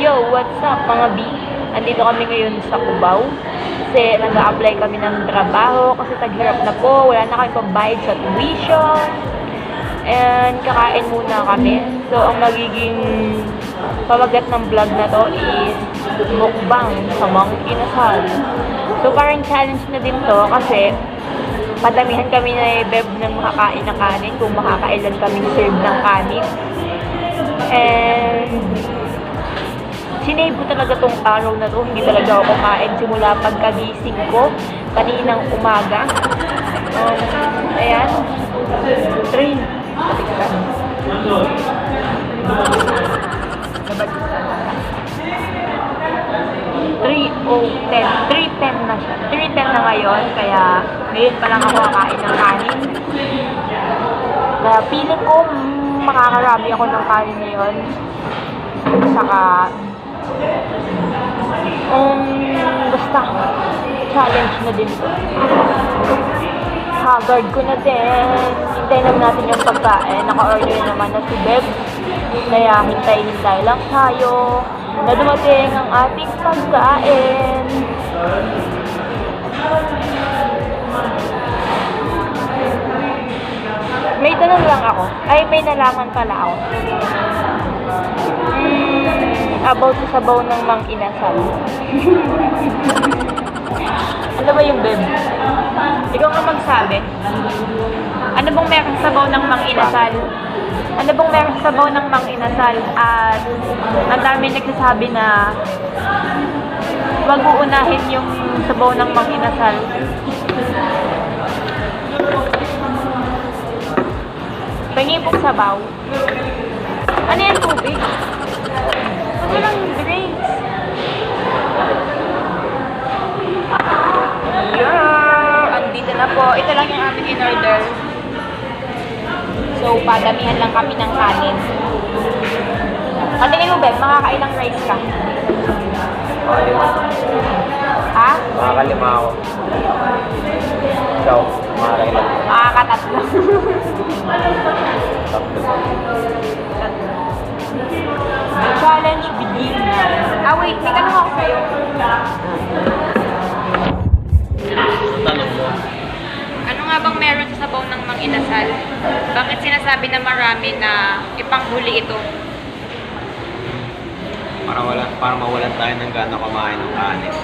Yo, what's up mga B? Andito kami ngayon sa Cubao kasi nag-a-apply kami ng trabaho kasi taghirap na po, wala na kami pambayad sa tuition and kakain muna kami. So, ang magiging pamagat ng vlog na to is mukbang sa Mang Inasal. So, parang challenge na din to kasi padamihan kami na beb ng makakain ng kanin kung makakailan kami serve ng kanin. And sinave ko talaga tong araw na to. Hindi talaga ako kumain simula pagkagising ko kaninang umaga. Ayan. Train. Patiksan. 3:10 na siya. 3:10 na ngayon. Kaya ngayon pa lang ako kakain ng kanin. Kaya piling ko makakarami ako ng kanin ngayon. Saka basta challenge na din to. Haggard ko na din. Hintayin naman natin yung pagkain. Naka-order naman na si Beb. Kaya hintay-hintay lang tayo na dumating ang ating pagkain. May tanong lang ako. Ay, may nalaman pala ako. About sa sabaw ng Mang Inasal. Ano ba yung Beb? Ikaw nga magsabi. Ano bang meron sa sabaw ng Mang Inasal? Ano bang meron sa sabaw ng Mang Inasal? At ang dami nagsasabi na wag uunahin yung sabaw ng Mang Inasal. Pahingin pong sabaw. Ano yan, tubig? Walang drinks. Yeah! Andito na po. Ito lang yung aming in-order. So, padamihan lang kami ng kanin. Patingin mo, Beb, makakailang rice ka? Ha? Makakalima ako. Ikaw, makakailan. Makakatatlo. The challenge begin now. Wait, may tanong ako sa'yo. Tanong mo. Ano nga bang meron sa sabaw ng Mang Inasal? Bakit sinasabi na marami na ipanghuli ito? Para mawalan tayo ng gana kumain ng kanin.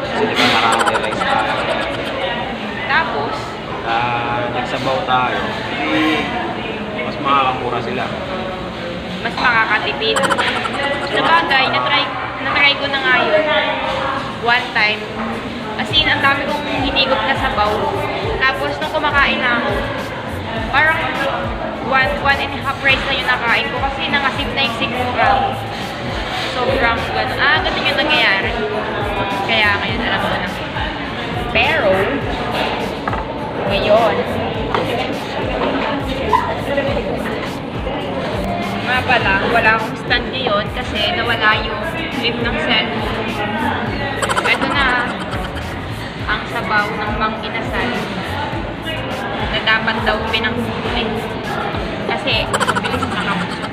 Kasi di ba marami rice tayo. Tapos, Nagsabaw tayo, mas makakamura sila. mas makakatipid. Sa bagay, na-try ko na nga yun. One time. Kasi ang dami kong hinigop na sabaw. Tapos, nung kumakain na ako, parang 1.5 rice na yung nakain ko kasi nangasip na yung sigura. Sobrang gano'n. Ganun yung nangyayari. Kaya ngayon alam ko na. Pero, ngayon, nga pala, wala akong stand ngayon kasi nawala yung flip ng cellphone. Ito na ang sabaw ng Mang Inasal na dapat daw pinanghuli kasi mabilis nakabusog.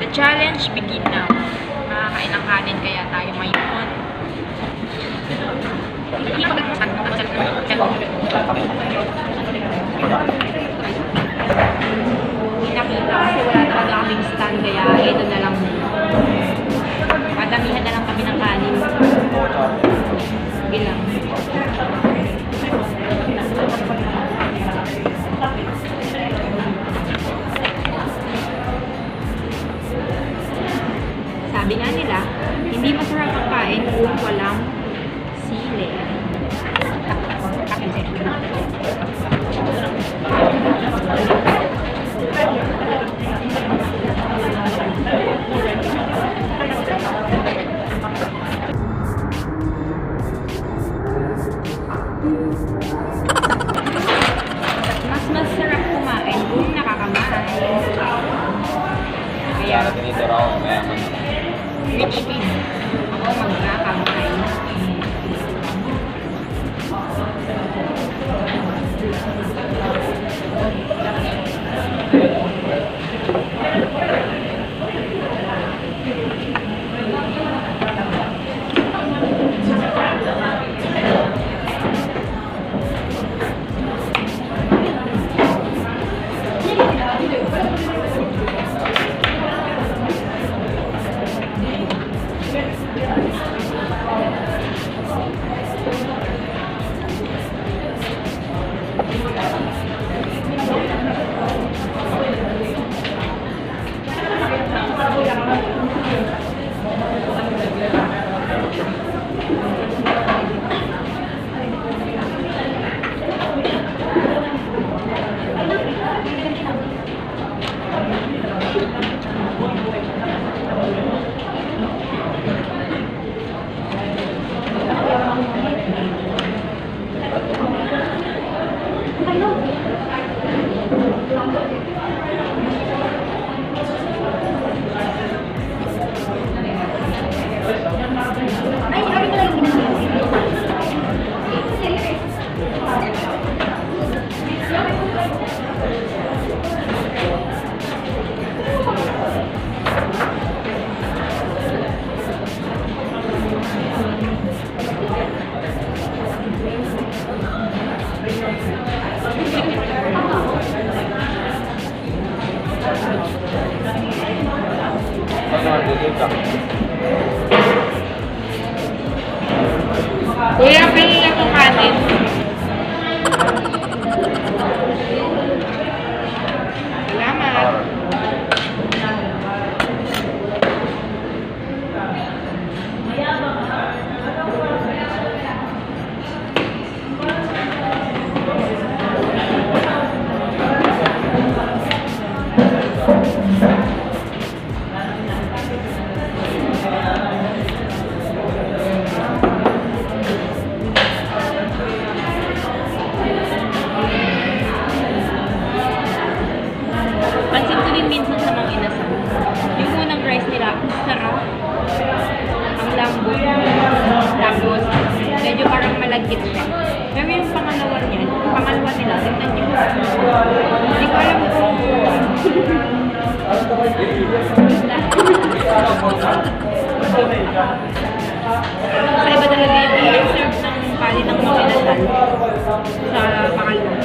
The challenge begin now. Makakain ng kanin kaya tayo ngayon. Nakita kasi wala talaga kaming stand kaya ito na lang. Padamihan na lang kami ng kanin. Bilang. Sabi nga nila, hindi masarap ang kain kung walang sili. Mas masarap kumain kung nakakamain. Kaya, Tinitira ako, mayaman. rich kid. Ako magkakamain. Kuya, pili lang ang kanin. Salamat. Pansin ko din minsan sa mga inasal. Yung unang rice nila, sarap. Ang lambot. Tapos, medyo parang malagkit siya. Pero yung pangalawa nila, tignan niyo. Hindi ko alam kung... Sa iba talaga yung i-serve ng kanin ng mga inasal sa pangalawa.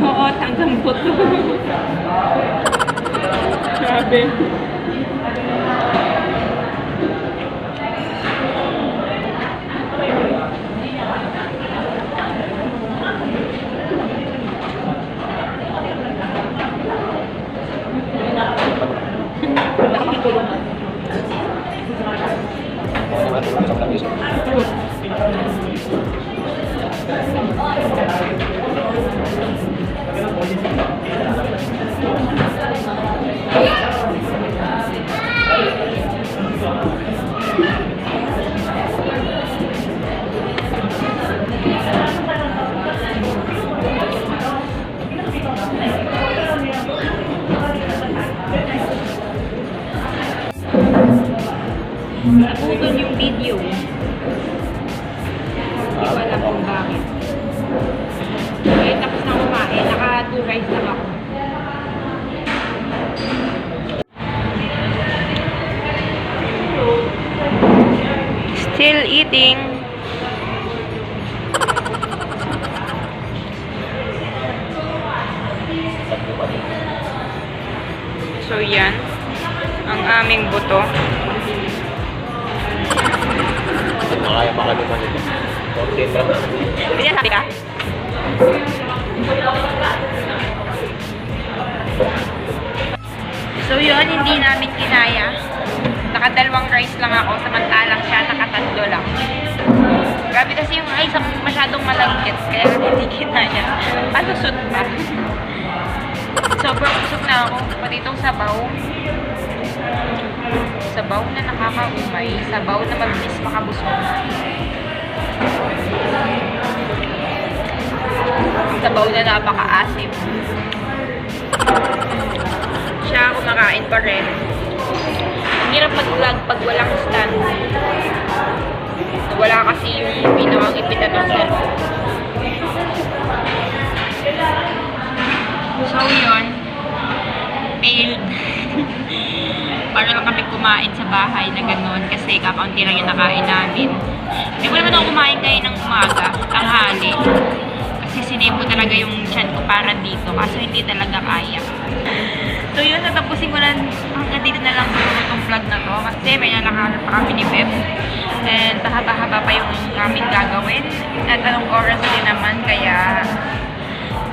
Oo, hanggang puto. Grabe. Naputol yung video. Hindi ko alam kung bakit. Eh, tapos na kumain. Naka 2 rice lang ako. Still eating. So yan ang aming buto. Makaya makaluman nito. 14 lang. Hindi sabi ka? So yun, hindi namin kinaya. Nakadalawang rice lang ako, samantalang siya nakatatlo lang. Grabe kasi yung rice ang masyadong malagkit, kaya hindi kinaya. Palusot pa. Sobrang busog na ako, pati itong sabaw. sabaw na nakakaumay, sabaw na mabilis makabusog. Sabaw na napaka-asim. Siya kumakain pa rin. Ang hirap mag-vlog pag walang stand. Wala kasi yung pinakang ipitan ng cellphone. So yun, failed. Para lang kami kumain sa bahay na gano'n kasi kakaunti lang yung nakain namin. Hindi ko naman ako kumain kayo ng umaga, tanghali. Kasi sinebo talaga yung tiyan ko para dito kaso hindi talaga kaya. So yun, natapusin ko na hanggang dito na lang siguro itong vlog na to kasi may lalakaran pa kami ni Beb. And haba-haba pa yung namin gagawin. At anong oras din naman kaya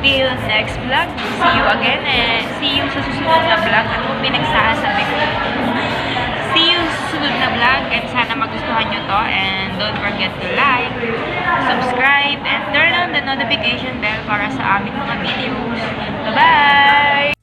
till next vlog. See you again and see you sa susunod na vlog. Ano pinagsasabi ko? See you sa susunod na vlog and sana magustuhan nyo to and don't forget to like, subscribe, and turn on the notification bell para sa aming mga videos. Bye-bye!